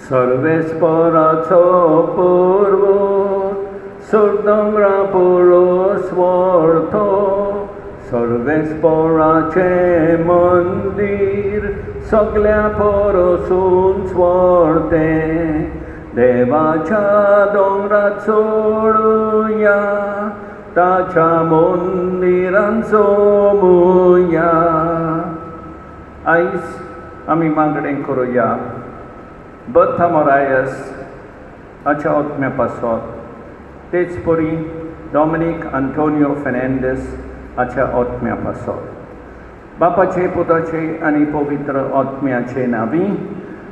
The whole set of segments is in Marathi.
सर्वेस्पराचो पर्वत, सुरदोंगरा परस्वर्तो, सर्वेस्पराचे मंदिर, सगळ्या परसून स्वर्ते, देवाच्या दोंगरात चढूया, ताच्या मंदिरांत सोमुया. आयज आमी मागणें करुया बर्था मोरायस हाच्या आत्म्या पासत, तेच परी डॉमिनिक आंतोनियो फेर्नांडीस हाच्या आत्म्या पासत. बापाचे, पुताचे आनी पवित्र आत्म्याचे नांवी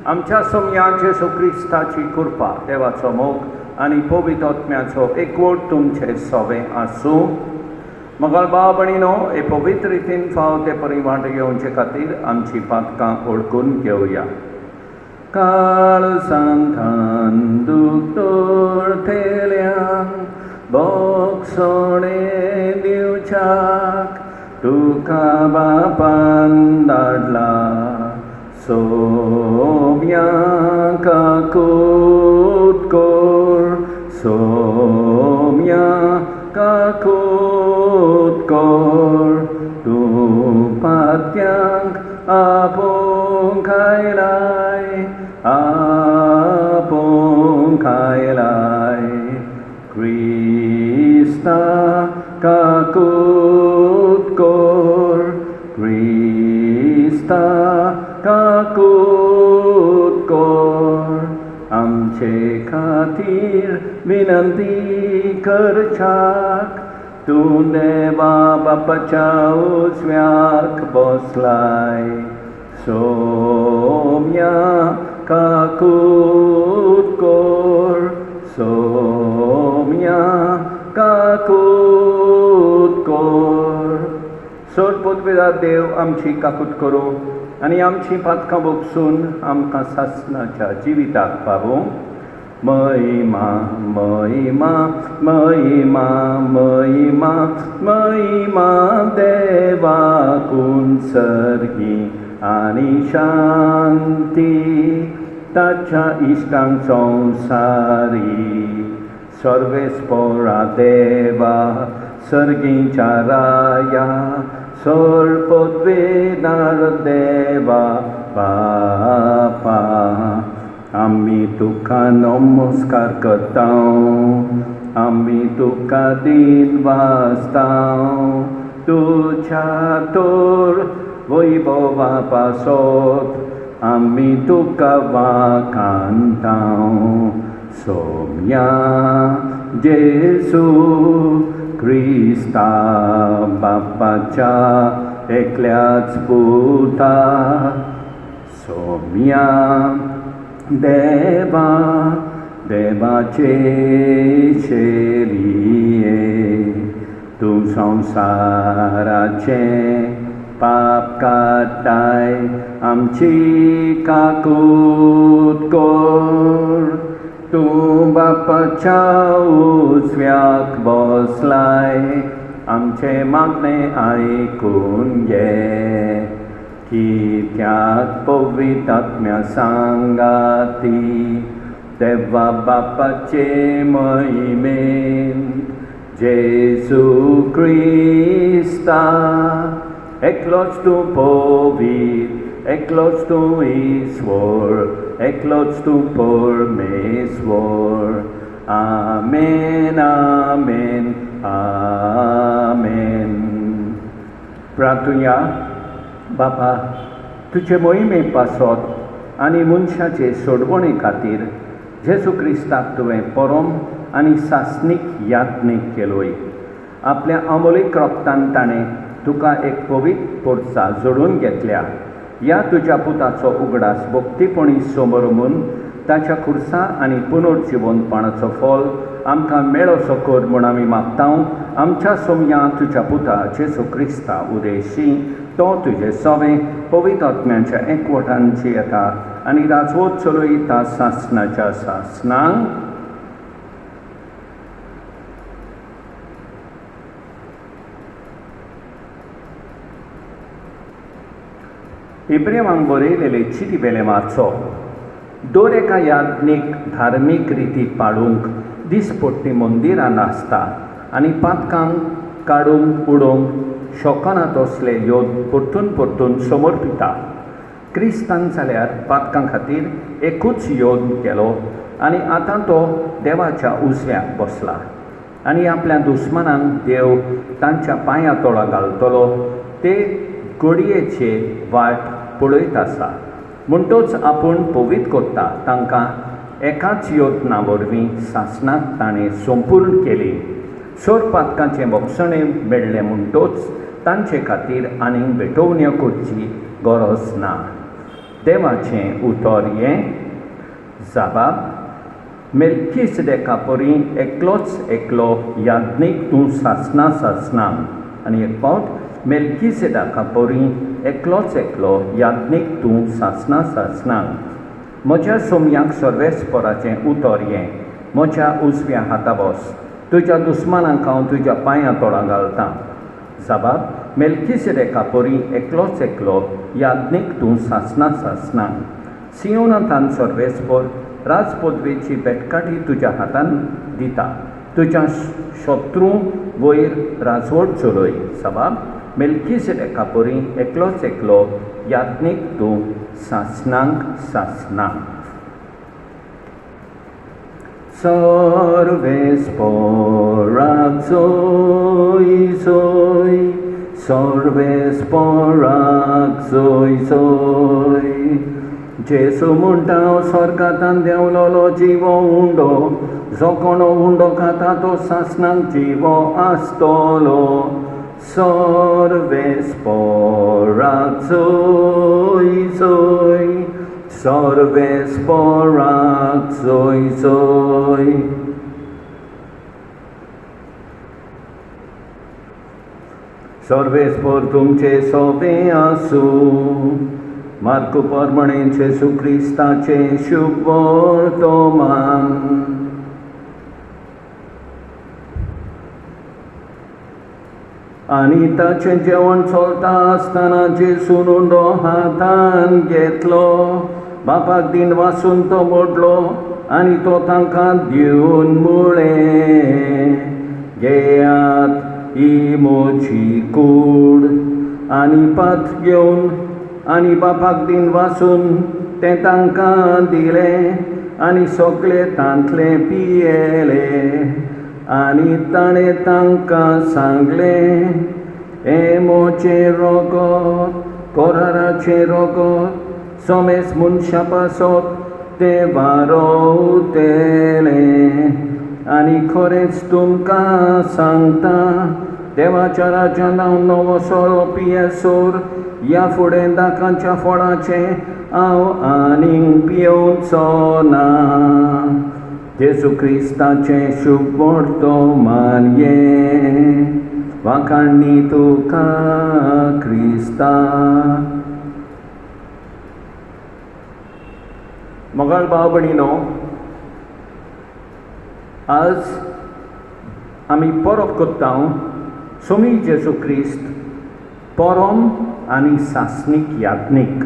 आमच्या सोमयाचे येशू क्रिस्ताची कृपा, देवाचो मोग आनी पवित्र आत्म्याचो एकवट तुमचे सवे आसूं. मोगाल भाव भयणीनो, हे पवित्र रितीन फाव ते परी वाट घेवचे खातीर आमची पातकां ओळखून घेवया. काळजांतान दुतोर थेल्यांक बोगसोणें दिवच्याक तुका बापान धाडला. सोम्याक काकूट कोर, सोम्याक काकूट कोर, तूं पात्यांक आपोवंक आयलाय, आपोवंक आयलाय. क्रिस्ता काकूट कोर, क्रिस्ता काकूट कोर. आमचे खातीर विनंती करच्याक तूं देवा बापाच्या उजव्याक बसलाय. सोम्या काकूट कोर, सोम्या काकूट कोर. सोडपोतवेदार देव आमची काकूट करूं आनी आमची पातकां भोगसून आमकां सासणाच्या जिविताक पावूं. महिमा महिमा महिमा महिमा महिमा देवाक सर्गी आनी शांती ताच्या इश्टांक संवसारी. सर्वेस्परा देवा सर्गीच्या राया, सोडपोतवेदार देवा बापा, आमी तुका नमस्कार करतां, आमी तुका दिन वाजतां. तुज्या तोर वैभवा पासत आमी तुका वाखाणटां. सोम्या जेसू क्रिस्ता बापाच्या एकल्याच पुता. सोम्या देवा देवाचे शेलिये, तूं संवसाराचें पाप काडटाय, आमची काकूट कोर. तूं बापाच्या उजव्याक बसलाय, आमचे मागणें आयकून घे. कित्याक पवित्र आत्म्या सांगाती देवा बापाचे महिमेन, जेजू क्रिस्ता एकलोच तूं पवित्र, एकलोच तूं ईश्वर, एकलोच तूं परमेश्वर. आमेन आमेन आमेन. प्रार्थुया. बापा, तुजे मोहिमे पासत आनी मनशाचे सोडवणे खातीर जेजू क्रिस्ताक तुवें परम आनी सासणीक याज्ञीक केलोय. आपल्या अमोलीक रोगतान ताणें तुका एक पवित्र पोरसा जोडून घेतल्या. ह्या तुज्या पुताचो उगडास भक्तीपणी समोरून ताच्या खुर्सा आनी पुनर्जिवनपणाचो फल आमकां मेळोसो कर म्हूण आमी मागतां. आमच्या सोमया तुज्या पुता जेजू क्रिस्ता उदेशी तो तुजे सवे पवित्र आत्म्याच्या एकवटांची येता आनी राजवत चलयता सासणाच्या सासणांक. इब्रेमांक बरयलेले चिटी वेले वाचप. दर एका याज्ञीक धार्मीक रिती पाळूंक दिसपट्टी मंदिरांत आसता आनी पातकांक काडूंक उडोवंक शोकना तसले योद परतून परतून समर्पिता. क्रिस्तांक जाल्यार पातकां खातीर एकूच योद केलो आनी आतां तो देवाच्या उजव्याक बसला आनी आपल्या दुस्मानांक देव तांच्या पांयां तळा घालतलो ते घडयेचे वाट पळयत आसा. म्हणटच आपूण पवित्र करता तांकां एकाच योजना वरवीं सासणाक ताणें संपूर्ण केली. सोर पातकांचें भक्षणें मेळ्ळें म्हणटच तांचे खातीर आनीक भेटोवण्यो करची गरज ना. देवाचें उतर हें जाबाब, मेल्किसेदेका परी एकलोच एकलो याज्ञीक तूं सासणांक. आनी एक फावट मेल्किसेदेका परी एकलोच एकलो याज्ञीक तूं सासणांक. म्हज्या सोमयाक सर्वेस्पराचें उतर हें, म्हज्या उजव्या हाता बस, तुज्या दुस्मानांक हांव तुज्या पांयां तळा घालतां. जाबाब, मेल्किसेदेका परी एकलोच एकलो याज्ञीक तूं सासणांक. सियोनांतान सर्वेस्पर राजपदवेची बेटकाठी तुज्या हातान दिता, तुज्या शत्रू वयर राजवट चलय. जाबाब, मेल्किसेदेका परी एकलोच एकलो याज्ञीक तूं सासणांक. सर्वेस्पराक जय जय, सर्वेस्पराक जय जय. जेसू म्हणटा हांव स्वर्गांतान देंवलोलो जिवो उंडो, जो कोणो उंडो खाता तो सासणांक जिवो आसतलो. सर्वेस्पराक जय जय, सर्वेस्पराक जय जय. सर्वेस्पर तुमचे सोबे आसूं. मार्क प्रमाणे जेसू क्रिस्ताचे शुभ वर्तमान. आनी ताचें जेवण चलता आसतना जेसून उंडो हातान घेतलो, बापाक दिन वासून तो मोडलो आनी तो तांकां दिवन म्हळें, घेयात ही म्हजी कूड. आनी पात घेवन आनी बापाक दिन वासून तें तांकां दिलें आनी सगळे तांतले पियेले. आनी ताणें तांकां सांगलें, हें म्हजें रगत, कराराचें रगत, सोमेस मनशा पासत तें वारोवतलें. आनी खरेंच तुमकां सांगता, देवाच्या राज्यांत हांव नवो सोरो पियेसोर ह्या फुडें दाकांच्या फळाचें हांव आनीक पियोवचो ना. जेसू क्रिस्ताचें शुभ वर्तमान हें, वाखाणणी तुका क्रिस्ता. मोगाळ भाव भयणीनो, आज आमी परब करता सोमी जेसू क्रिस्त परम आनी सासणीक याज्ञीक.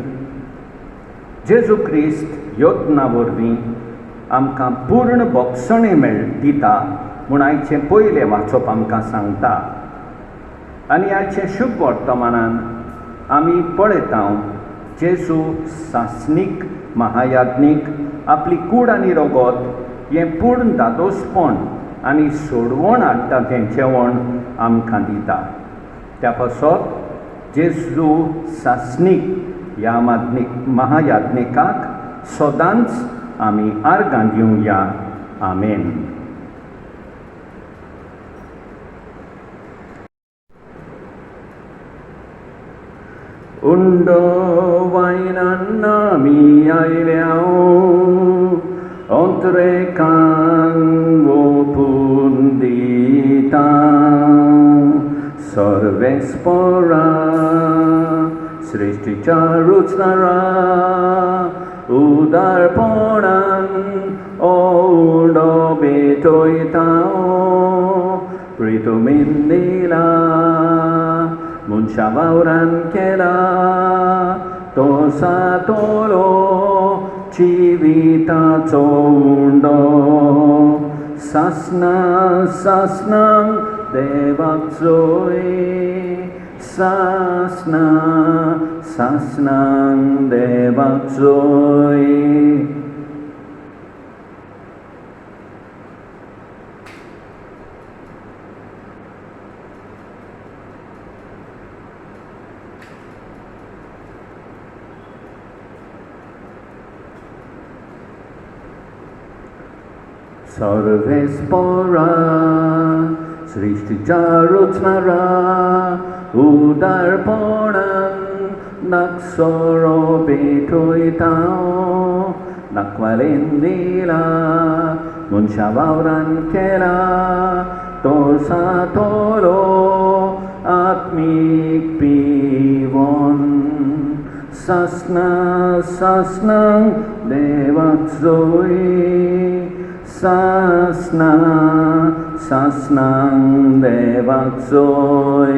जेजू क्रिस्त योजना वरवीं आमकां पूर्ण भक्षणें दिता म्हूण आयचें पयलें वाचप आमकां सांगता. आनी आयचे शुभ वर्तमानान आमी पळयता जेजू सासणीक महायाज्ञीक आपली कूड आनी रगत हें पूर्ण दादोसपण आनी सोडवण हाडटा तें जेवण आमकां दिता. त्या पासत जेजू सासणीक ह्या महायाज्ञिकाक सदांच आमी आर्गां दिवया. आमेन. उंडो वायनान आमी आयल्या, अंतरेकान ओपून दिता. सर्वेस्परा सृश्टीच्या रुचणारा उदारपणान उंडो भेटयता. प्रितुमीन दिला, मनशा वावरान केला, तो सातलो जिविताचो उंडो सासना सासनांक देवाक जोय सासना सासनांक देवाक जोय सर्वेस्परा सृष्टीच्या रचणारा उदारपणान नागसोरो भेटयता नाकवालेन दिला मनशा वावरान केला तो सातोलो आत्मीक पिवोन सासना सासनांक देवाक जोय सासना सासनांक देवाक जोय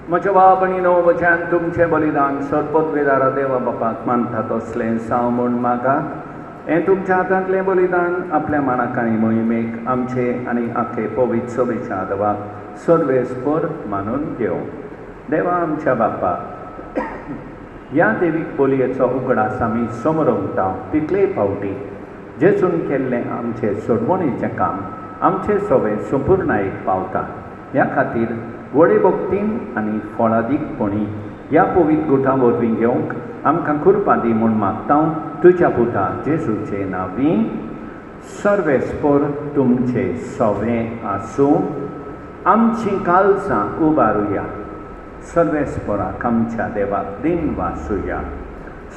म्हज्या बाब आनी णव वचन तुमचें बलिदान सर्पोद्वेदारा देवा बापाक मानता तसलें साव म्हूण मागात हें तुमच्या हातांतलें बलिदान आपल्या मानाक आनी मोहिमेक आमचे आनी आख्खे पवित्र सभेच्या आदवाक सर्वेस्पर मानून घेवं देवा आमच्या बापा ह्या देवीक बलयेचो उगडास आमी समरवता तितले फावटी जेजून केल्लें आमचें सोडवणेचें काम आमचे सवे संपूर्णायेक पावता ह्या खातीर व्हडे भक्तीन आनी फळादीकपणी ह्या पवित्र गुटा वरवीं घेवंक आमकां कृपा दी म्हूण मागता तुज्या पुता जेजूचे नांवी सर्वेस्पर तुमचे सवे आसूं आमचीं काळजां उबारुया सर्वेस्पराक आमच्या देवाक दिन वासुया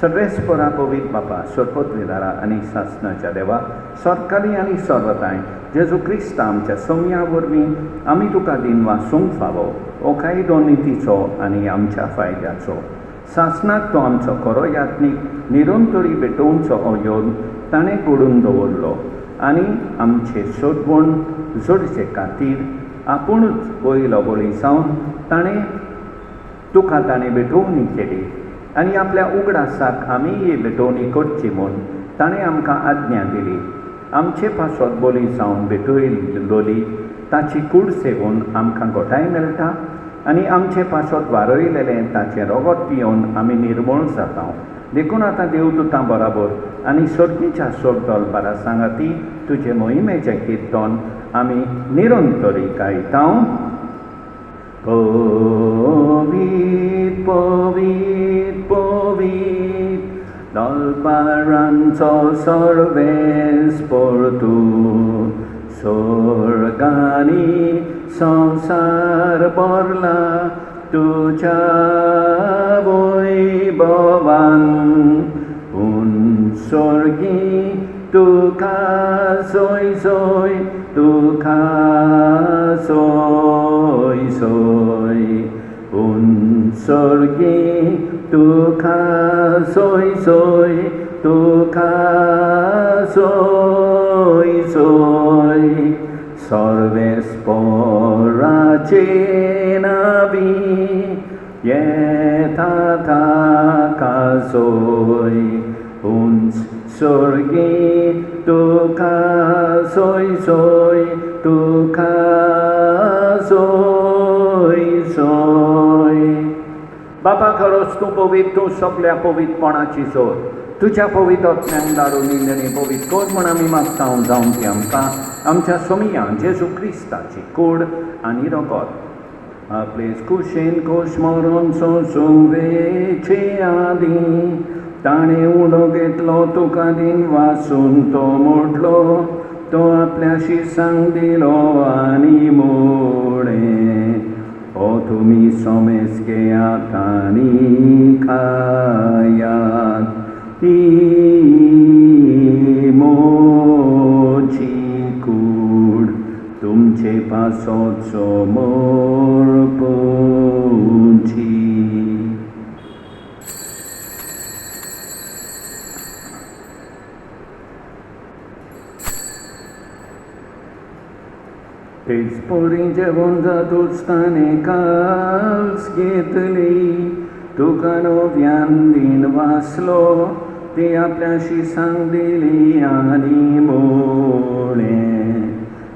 सर्वेस्परा पवित्र बापा सर्पोद्वेदारा आनी सासनाच्या देवा सरकारी आनी सर्वताय जेजू क्रिस्त आमच्या सौम्या वरवीं आमी तुका दिन वासूंक फावो ओखायदो नितीचो आनी आमच्या फायद्याचो सासनाक तो आमचो खरो यात्नीक निरंतरी भेटोवचो हो योग ताणें घडोवन दवरलो आनी आमचे सोडवण जोडचे खातीर आपुणूच वयलो बळी जावन ताणें भेटोवणी केली आनी आपल्या उगडासाक आमी ही भेटोवणी करची म्हूण ताणें आमकां आज्ञा दिली आमचे पासत बळी जावन भेटयलोली ताची कूड सेवून आमकां घोटाय मेळटा आनी आमचे पासत वारयलेलें ताचें रगत पियोवन आमी निर्मळ जाता देखून आतां देवदूतां बराबर आनी सर्गीच्या सोडदल बारा सांगाती तुजे मोहिमेचें किर्तन आमी निरंतरी गायता पवित्र पवित्र पवित्र दलबारांचो सर्वेस्पर तूं स्वर्गानी संसार भरला तुज्या वैभवान स्वर्गी तुका सोय सोय तुका सोय सोय स्वर्गी तुका सोय सोय तुका सोय सोय सर्वेस्पराचे नावी येता ताका सोय स्वर्गी तुका सोय सोय तुका सोय सोय बापा खरोच तूं पवित्र तूं सगळ्या पवित्रपणाची सोय तुज्या पवित्रत्म्यांक दारून निंदणी पवित्र कर म्हूण आमी मागता जावन ती आमकां आमच्या सोमिया जेजू क्रिस्ताची कूड आनी रगत आपले कुशेन खोश मरून सोंसुवेचे आदी ताणें उडो घेतलो तुका दिन वासून तो मोडलो तो आपल्या शिरसांक दिलो आनी मोडे ओ तुमी सोमेस्के आतांनी खायात ही मोची कूड तुमचे पासोचो मोरपोची तेच पोरी जेवण जातूचताने काल्स घेतली तुका नव्यान दिन वाचलो ती आपल्याशी सांग दिली आनी मोळें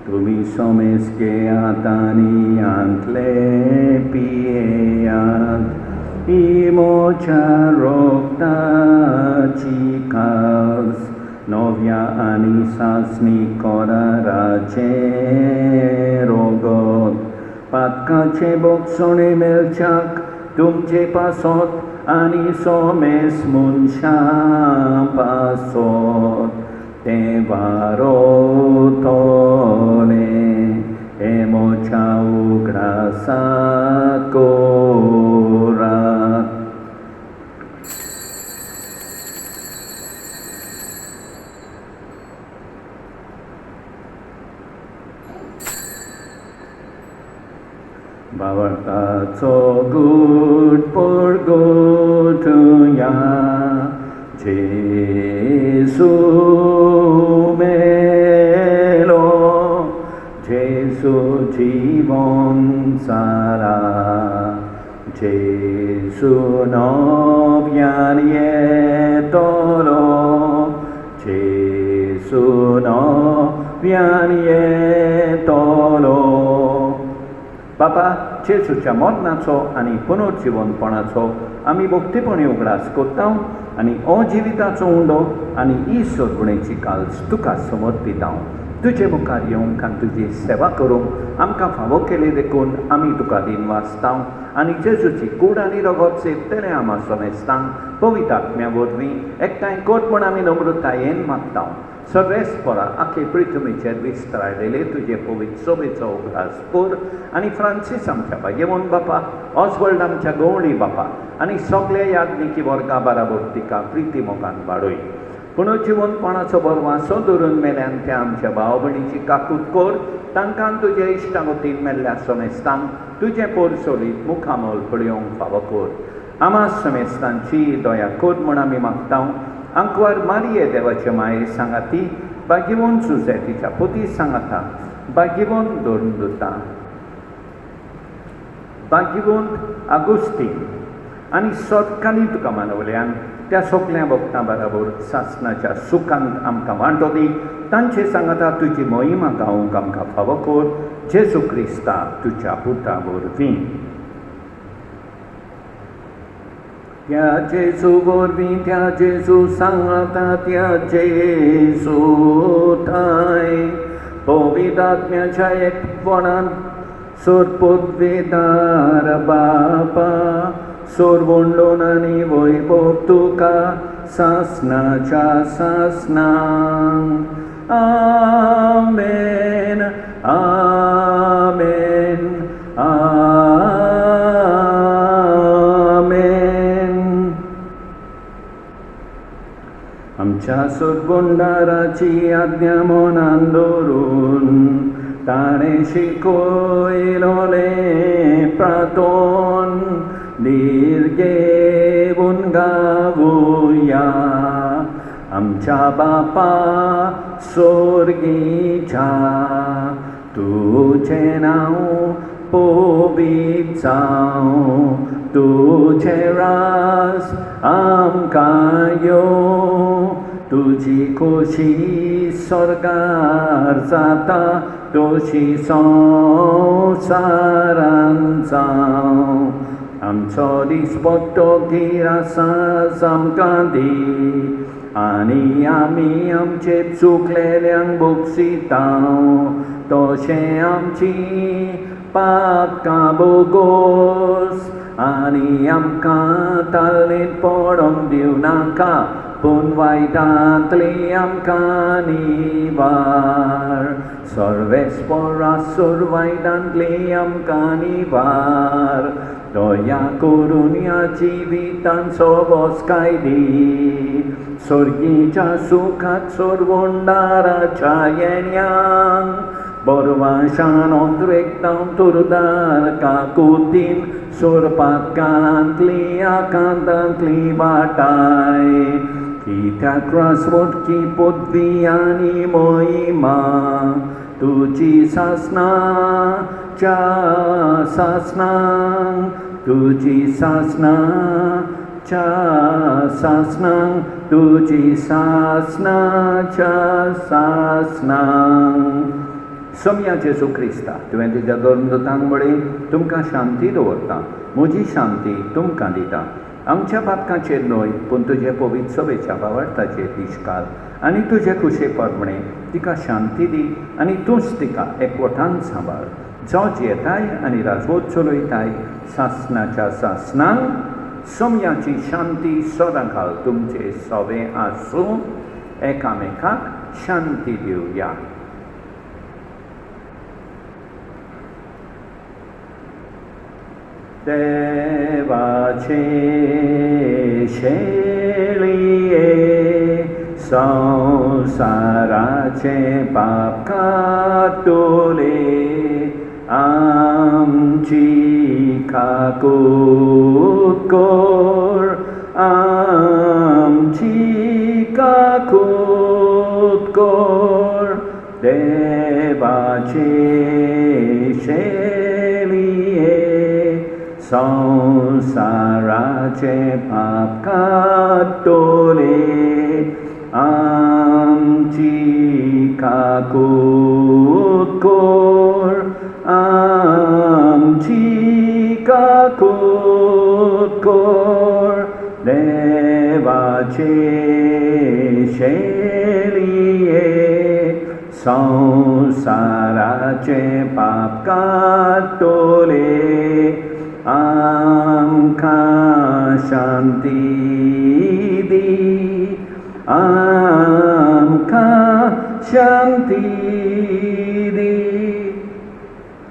तुमी सोमेस घेयात आनी आंतले पियेयात ही मोच्या रोगताची काल्स नव्या आनी सासणी कोराराचे रोगोत पातकाचे बोगसोणे मेलच्याक तुमचे पासोत आनी सोमेस मनशां पासोत ते वारोतोले हे मोच्या उगडासा कोरात बावळताचो गूट पडगोटया जेसू मेलो जेसू जीवन सारा जेसू नव्यान येतलो जेसू नव्यान येतलो बापा जेसूच्या मरणाचो आनी पुनर्जीवनपणाचो आमी भक्तीपणी उगडास करता आनी अजिविताचो उंडो आनी ही सोडवणेची काल्स तुका समर्पिता तुजे मुखार येवंक आनी तुजी सेवा करूंक आमकां फावो केले देखून आमी तुका दिन वाचता आनी जेजूची कूड आनी रगत सेवतले आमा सोमेस्तांक पवित्र आत्म्या वरवीं एकठांय कोट म्हूण आमी नम्रतायेन मागता सर्वेस्परा आखे पृथ्वीचेर विस्तारलेले तुजे पवित्र सोबेचो उगडास कर आनी फ्रांसीस आमच्या भाग्यवन बापा ऑस्वल्ड आमच्या गवळी बापा आनी सगळे याज्ञिकी वर्गा बराबर तिका प्रिती मोगान वाडय पुनर्जीवनपणाचो बरो वासो धरून मेल्यान त्या आमच्या भाव भयणीची काकूट कर तांकां तुजे इश्टागतीन मेल्ल्या सोमेस्तांक तुजे पोरसोलीत मुखामोल पळयोवंक फावो कर आमा सोमेस्तांची दया कर म्हूण आमी मागता अंकवार मारिये देवाचे माये सांगाती भाग्यवन सुसेतीच्या पोती सांगाता भाग्यवन दोरदुता भाग्यवन आगुस्तीन आनी सोदकाली तुका मानवल्यान त्या सगळ्या भक्तां बराबर सासणाच्या सुखांत आमकां वांटो दी तांचे सांगाता तुजी मोहिमा गावूंक आमकां फावो कर जेजू क्रिस्ता तुज्या पुता वरवीं त्या जेजू वरवीं त्या जेजू सांगाता त्या जेजू थंय पवित्र आत्म्याच्या एकपणान सोरपोद्वेदार बापा सोरवोंडोन आनी वैभव तुका सासणाच्या सासणांक आमेन आमेन आमेन आमच्या सोरवोंडाराची आज्ञा मनान दवरून ताणें शिकयलोले प्रार्थोन निर्गेवून गावुया आमच्या बापा स्वर्गीच्या तुझे नांव पवित्र जावं तुझे रास आमकां येवं तुजी खोशी स्वर्गार जाता तशी संवसारान जावं आमचो दिसपट्टो गिरासास आमकां दी आनी आमी आमचे चुकलेल्यांक बक्षिता तशें आमची पातकां बोगोस आनी आमकां तालनीत पडोंक दिवनाका पूण वायटांतली आमकां निवार सर्वेस्परा वायटांतली आमकां निवार दया करून या जिवितान सोबोसकाय दी स्वर्गीच्या सुखात सोरवोंडाराच्या येण्यान बोरवाशान ओद्रेकतां तुरदार काकुतीन सोरपातकांतली आकांतांतली वाटाय कित्याक रासवटकी पदवी आनी मोहिमा तुजी सासनाच्या सासनांक तुजी सासनाच्या सासनांक तुजी सासनाच्या सासनांक सोम्या जेजू क्रिस्ता तुवें तुज्या दोतांक मळी तुमकां शांती दवरता म्हजी शांती तुमकां दिता आमच्या पातकांचेर न्हय पूण तुजे पवित्र सभेच्या वावरताचेर दिश्काल आनी तुजे कुशे परमणे तिका शांती दी आनी तूंच तिका एकवटान सांबाळ जो येताय आनी राजवट चलयताय सासनाच्या सासनांक सोम्याची शांती सदांकाळ तुमचे सवे आसूं एकामेकाक शांती दिवया देवाचे शेळये संसाराचे पाप काटोले आमची काकूत कोर आमची काकूत कोर देवाचे शेळये संसाराचे पाप काटोले आमची काकूत कोर आमची काकूत कोर देवाचे शेळये संसाराचे पाप काटोले आमकां शांती दी आमकां शांती दी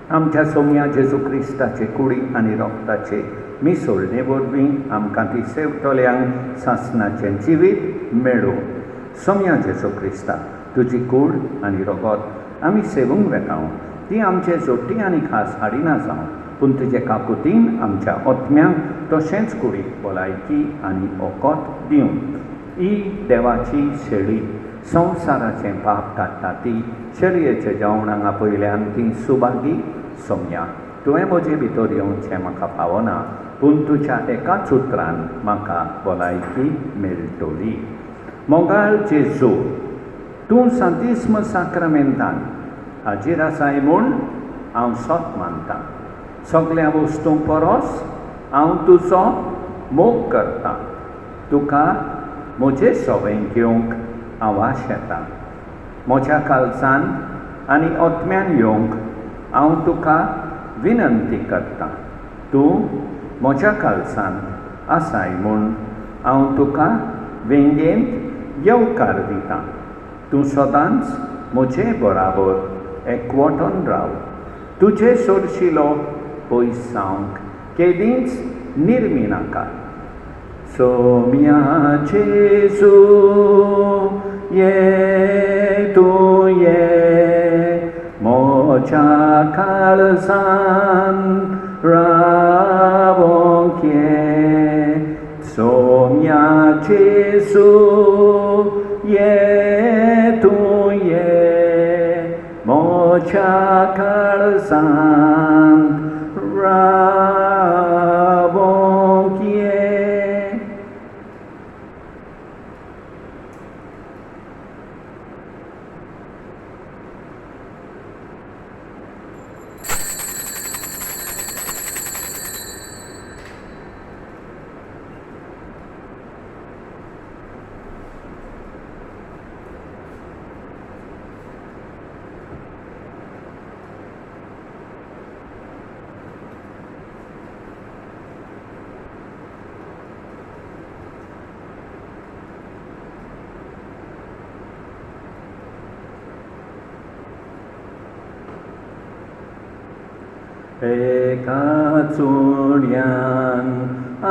आमच्या सोम्या जेजू क्रिस्ताचे कुडी आनी रोगताचे मिसळणे वरवीं आमकां ती सेवतल्यांक सासनाचें जिवीत मेळो सोम्या जेजू क्रिस्ता तुजी कूड आनी रोगत आमी सेवूंक वेताव ती आमचे जोडटी आनी खास हाडिना जावं पूण तुजे काकुतीन आमच्या ओत्म्यांक तशेंच कुडीक भलायकी आनी ओकोत दिवं ही देवाची शेळी संवसाराचें पाप काडटा ती शेळयेच्या जेवणाक पयल्यान ती सुभागी सोम्या तुवें म्हजे भितर येवचें म्हाका फावना पूण तुज्या एकाच उतरान म्हाका भलायकी मेळटली मोगाळ जेजू तूं सांतिस्म साक्रामेंतान हाजीर आसाय म्हूण हांव सोत मानतां सगळ्या वस्तूंक परस हांव तुजो मोग करतां तुका म्हजे सवें घेवंक आवाश येता म्हज्या काळजान आनी ओत्म्यान येवंक हांव तुका विनंती करतां तूं म्हज्या काळजान आसाय म्हूण हांव तुका वेंगेंत येवकार दितां तूं सदांच म्हजे बराबर एकवटून राव तुजे सोरशिलो पयस जावंक केदींच निर्मी नाका सोम्या जेजू ये तूं ये म्हज्या काळजान रावोंक ये सोम्या जेजू ये तूं ये म्हज्या काळजान रावोंक ये एका चोडयान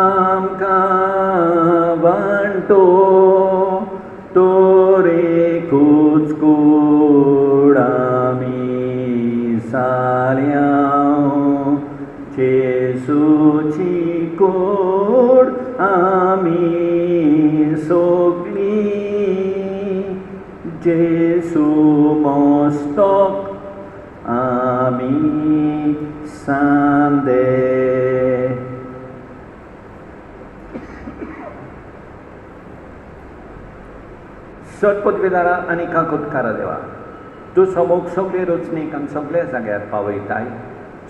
आमकां वांटो तोरेकूच कूड आमी साल्यां जेजूची कूड आमी सोगली Sande. सत्पदवीदारा आनी काकुतकारा देवा, तूं समोग सगळे रचणीक आनी सगळ्या जाग्यार पावयताय.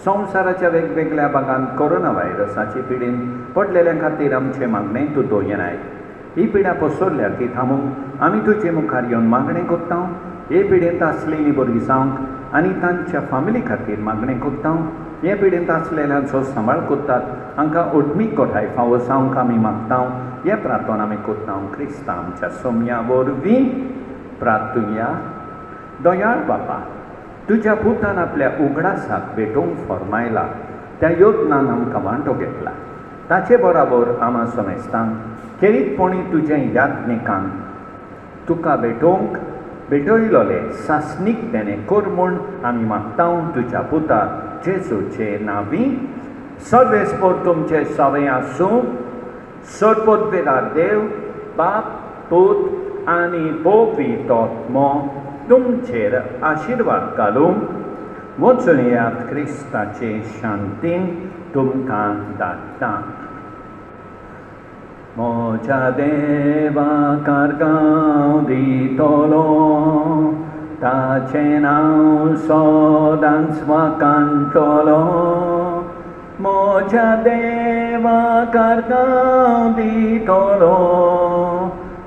संवसाराच्या वेगवेगळ्या भागांत कोरोना व्हायरसाचे पिडेन पडलेल्या खातीर आमचे मागणें तूं दोयनाय. ही पिड्या पसरल्या ती थांबूंक आमी तुजे मुखार येवन मागणें कोत्ता. हे पिडेंत आसलेलीं बरी जावंक आनी तांच्या फामिली खातीर मागणें कोत्ता. हे पिडेंत आसलेल्यांचो सांबाळ कोत्तात हांकां ओडमीक गोठाय फावो जावंक आमी मागता. हे प्रार्थना आमी कोत्ता क्रिस्ता आमच्या सोम्या वरवीं प्रार्थुया. दयाळ बापा, तुज्या पुतान आपल्या उगडासाक भेटोवंक फरमायला, त्या योजनान आमकां वांटो घेतला. ताचे बरोबर आमा समेस्तांक खेरीतपणी तुजें याज्ञिकांक तुका भेटयलोले सासणीकतेने कर म्हूण आमी मागता तुज्या पुता जेजूचे नांवीं. सर्वेस्पर तुमचे सवे आसूं. सत्पदवीदार देव, बाप, पूत आनी पवित्र आत्मो तुमचेर आशिर्वाद घालूं. वचून येयात क्रिस्ताचे शांतीन तुमकां धाडटा. म्हज्या देवाक आर्गांव दितलो, ताचें नांव सदांच वाखाणटलो. म्हज्या देवाक आर्गांव दितलो,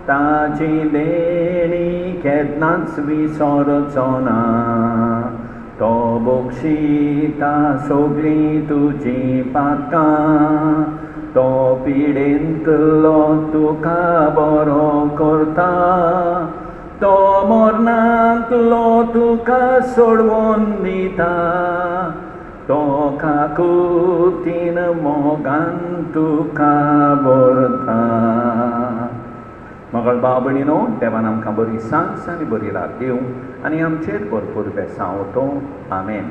ताची देणी केन्नाच विसरचो ना. तो बक्षिता सगळीं तुजी पातकां, तो पिडेंतलो तुका बरो करता. तो मरणांतलो तुका सोडवून दिता. तो काकुतीन मोगान तुका भरता. मगळ भाव भयणीनो, देवान आमकां बरी सांस आनी बरी रात दिवं आनी आमचेर भरपूर बेसांव तो. आमेन.